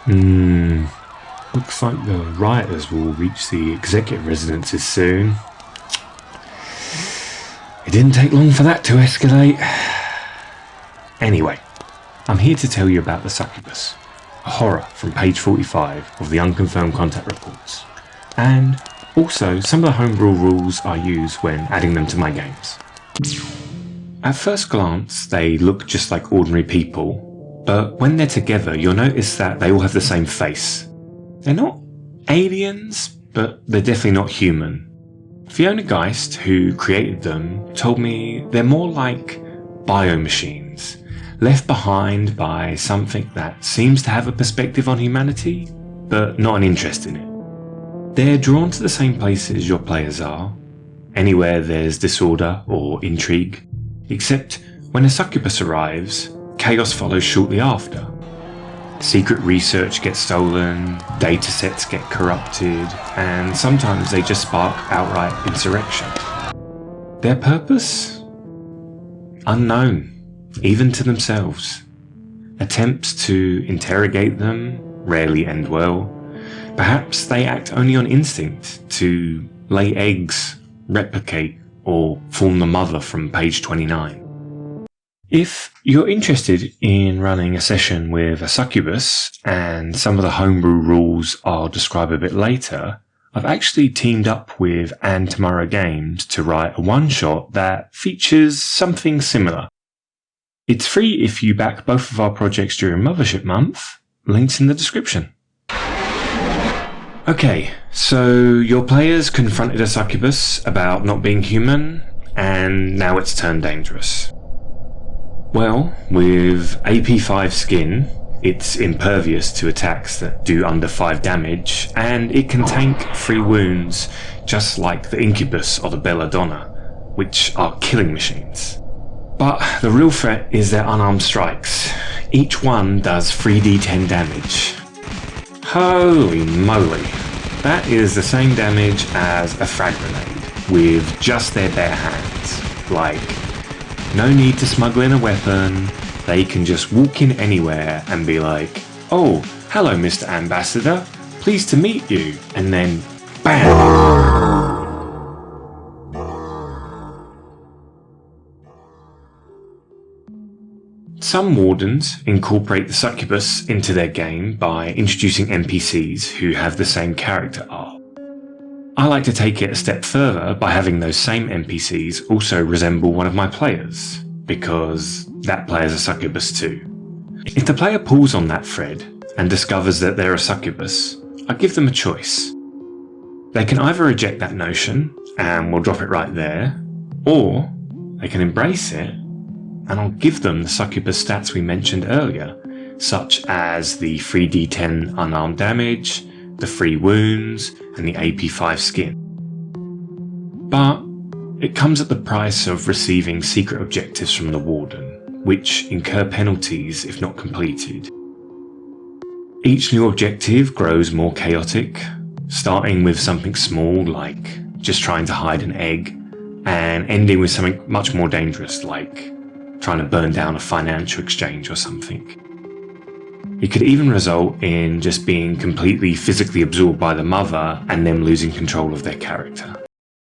Looks like the rioters will reach the executive residences soon. It didn't take long for that to escalate. Anyway, I'm here to tell you about the Succubus, a horror from page 45 of the Unconfirmed Contact Reports, and also some of the homebrew rules I use when adding them to my games. At first glance, they look just like ordinary people, but when they're together, you'll notice that they all have the same face. They're not aliens, but they're definitely not human. Fiona Geist, who created them, told me they're more like biomachines, left behind by something that seems to have a perspective on humanity, but not an interest in it. They're drawn to the same places your players are, anywhere there's disorder or intrigue, except when a succubus arrives, chaos follows shortly after. Secret research gets stolen, datasets get corrupted, and sometimes they just spark outright insurrection. Their purpose? Unknown, even to themselves. Attempts to interrogate them rarely end well. Perhaps they act only on instinct to lay eggs, replicate, or form the mother from page 29. If you're interested in running a session with a succubus, and some of the homebrew rules I'll describe a bit later, I've actually teamed up with And Tomorrow Games to write a one-shot that features something similar. It's free if you back both of our projects during Mothership Month, links in the description. Okay, so your players confronted a succubus about not being human, and now it's turned dangerous. Well, with AP5 skin, it's impervious to attacks that do under 5 damage, and it can tank 3 wounds just like the Incubus or the Belladonna, which are killing machines. But the real threat is their unarmed strikes. Each one does 3d10 damage. Holy moly, that is the same damage as a frag grenade, with just their bare hands. Like, no need to smuggle in a weapon, they can just walk in anywhere and be like, "Oh, hello Mr. Ambassador, pleased to meet you," and then BAM! Some wardens incorporate the succubus into their game by introducing NPCs who have the same character arc. I like to take it a step further by having those same NPCs also resemble one of my players, because that player's a succubus too. If the player pulls on that thread and discovers that they're a succubus, I give them a choice. They can either reject that notion, and we'll drop it right there, or they can embrace it, and I'll give them the succubus stats we mentioned earlier, such as the 3d10 unarmed damage, the 3 wounds, and the AP5 skin. But it comes at the price of receiving secret objectives from the Warden, which incur penalties if not completed. Each new objective grows more chaotic, starting with something small like just trying to hide an egg, and ending with something much more dangerous like trying to burn down a financial exchange or something. It could even result in just being completely physically absorbed by the mother and them losing control of their character.